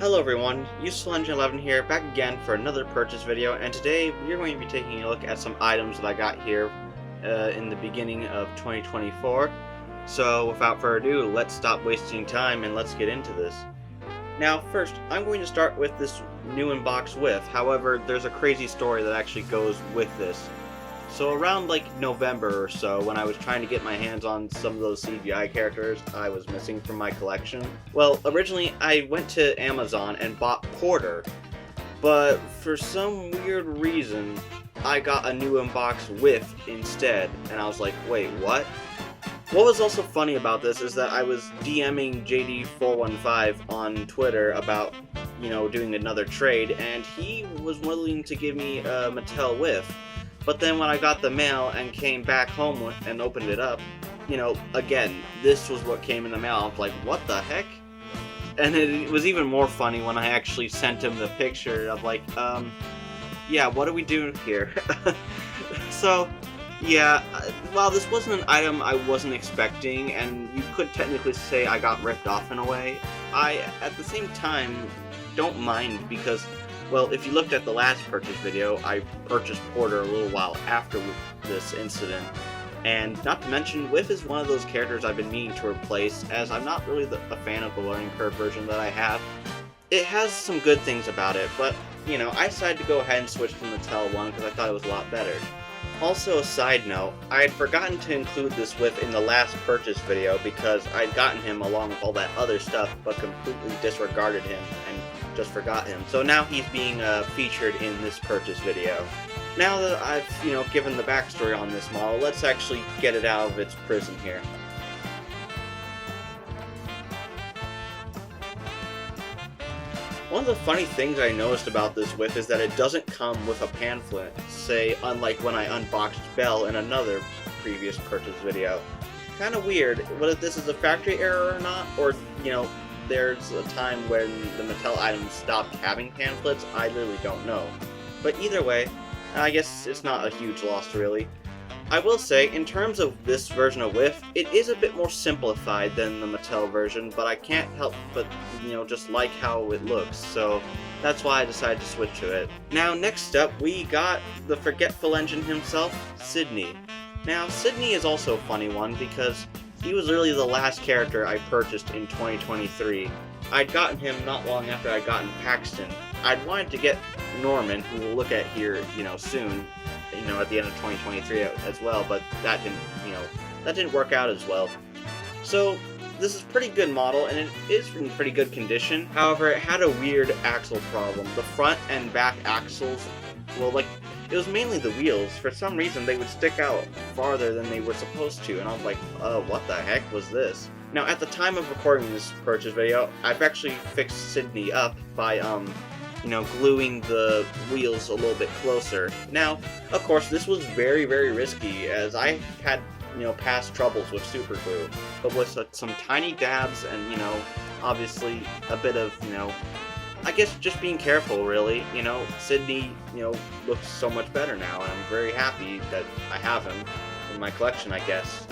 Hello everyone, UsefulEngine11 here, back again for another purchase video, and today we're going to be taking a look at some items that I got here in the beginning of 2024. So without further ado, let's stop wasting time and let's get into this. Now first, I'm going to start with this new in-box whiff. However, there's a crazy story that actually goes with this. So around like November or so, when I was trying to get my hands on some of those CGI characters I was missing from my collection, well, originally I went to Amazon and bought Porter, but for some weird reason, I got a new in-box whiff instead, and I was like, wait, what? What was also funny about this is that I was DMing JD415 on Twitter about, doing another trade, and he was willing to give me a Mattel whiff. But then when I got the mail and came back home and opened it up, again, this was what came in the mail. I was like, what the heck? And it was even more funny when I actually sent him the picture of like, yeah, what are we doing here? So, yeah, while this wasn't an item I wasn't expecting, and you could technically say I got ripped off in a way, I, at the same time, don't mind because, well, if you looked at the last purchase video, I purchased Porter a little while after this incident. And not to mention, Whiff is one of those characters I've been meaning to replace, as I'm not really a fan of the Learning Curve version that I have. It has some good things about it, but, I decided to go ahead and switch to the Mattel one because I thought it was a lot better. Also, a side note, I had forgotten to include this Whiff in the last purchase video because I'd gotten him along with all that other stuff, but completely disregarded him and just forgot him. So now he's being featured in this purchase video. Now that I've, given the backstory on this model, let's actually get it out of its prison here. One of the funny things I noticed about this whiff is that it doesn't come with a pamphlet, say, unlike when I unboxed Belle in another previous purchase video. Kinda weird, whether this is a factory error or not, or, there's a time when the Mattel items stopped having pamphlets, I literally don't know. But either way, I guess it's not a huge loss really. I will say, in terms of this version of Whiff, it is a bit more simplified than the Mattel version, but I can't help but, just like how it looks, so that's why I decided to switch to it. Now, next up, we got the Forgetful Engine himself, Sydney. Now, Sydney is also a funny one because he was really the last character I purchased in 2023. I'd gotten him not long after I'd gotten Paxton. I'd wanted to get Norman, who we'll look at here, soon, at the end of 2023 as well, but that didn't work out as well. So, this is a pretty good model, and it is in pretty good condition. However, it had a weird axle problem. The front and back axles, it was mainly the wheels. For some reason, they would stick out farther than they were supposed to, and I was like, what the heck was this? Now, at the time of recording this purchase video, I've actually fixed Sydney up by, gluing the wheels a little bit closer. Now, of course, this was very, very risky, as I had, past troubles with super glue, but with some tiny dabs and, obviously a bit of, I guess just being careful, really. Sydney, looks so much better now, and I'm very happy that I have him in my collection, I guess.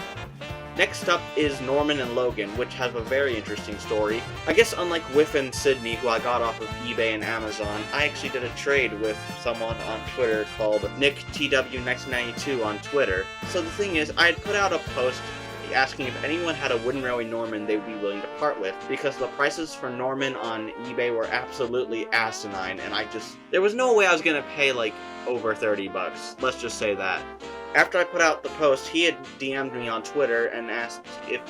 Next up is Norman and Logan, which has a very interesting story. I guess unlike Whiff and Sydney, who I got off of eBay and Amazon, I actually did a trade with someone on Twitter called NickTW1992 on Twitter. So the thing is, I had put out a post asking if anyone had a Wooden Railway Norman they would be willing to part with, because the prices for Norman on eBay were absolutely asinine, and there was no way I was gonna pay like over 30 bucks, let's just say that. After I put out the post, he had DM'd me on Twitter and asked if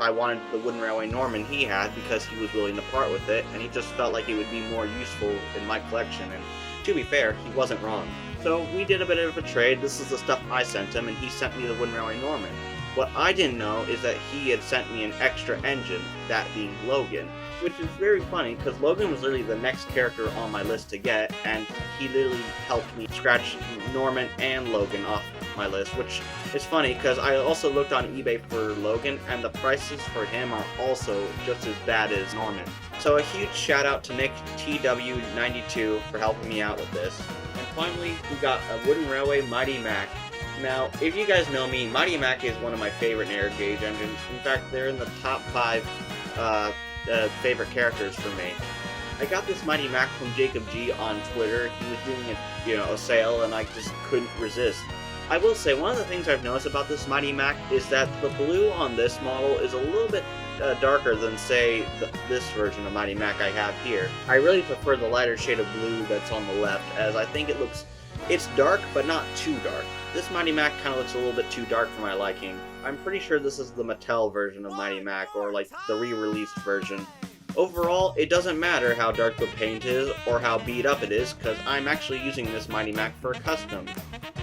I wanted the Wooden Railway Norman he had, because he was willing to part with it, and he just felt like it would be more useful in my collection, and to be fair, he wasn't wrong. So we did a bit of a trade. This is the stuff I sent him, and he sent me the Wooden Railway Norman. What I didn't know is that he had sent me an extra engine, that being Logan. Which is very funny, because Logan was literally the next character on my list to get, and he literally helped me scratch Norman and Logan off my list, which is funny, because I also looked on eBay for Logan, and the prices for him are also just as bad as Norman. So a huge shout out to NickTW92 for helping me out with this. And finally, we got a Wooden Railway Mighty Mac. Now, if you guys know me, Mighty Mac is one of my favorite narrow gauge engines. In fact, they're in the top 5 favorite characters for me. I got this Mighty Mac from Jacob G on Twitter. He was doing a sale, and I just couldn't resist. I will say, one of the things I've noticed about this Mighty Mac is that the blue on this model is a little bit darker than, say, this version of Mighty Mac I have here. I really prefer the lighter shade of blue that's on the left, as I think it's dark, but not too dark. This Mighty Mac kind of looks a little bit too dark for my liking. I'm pretty sure this is the Mattel version of Mighty Mac, or like the re-released version. Overall, it doesn't matter how dark the paint is or how beat up it is, because I'm actually using this Mighty Mac for a custom.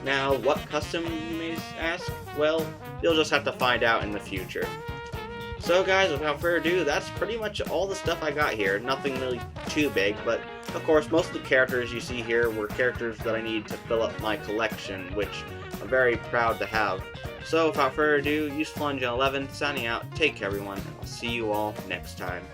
Now, what custom, you may ask? Well, you'll just have to find out in the future. So guys, without further ado, that's pretty much all the stuff I got here. Nothing really too big, but of course most of the characters you see here were characters that I needed to fill up my collection, which I'm very proud to have. So without further ado, Useful Engine 11 signing out. Take care everyone, and I'll see you all next time.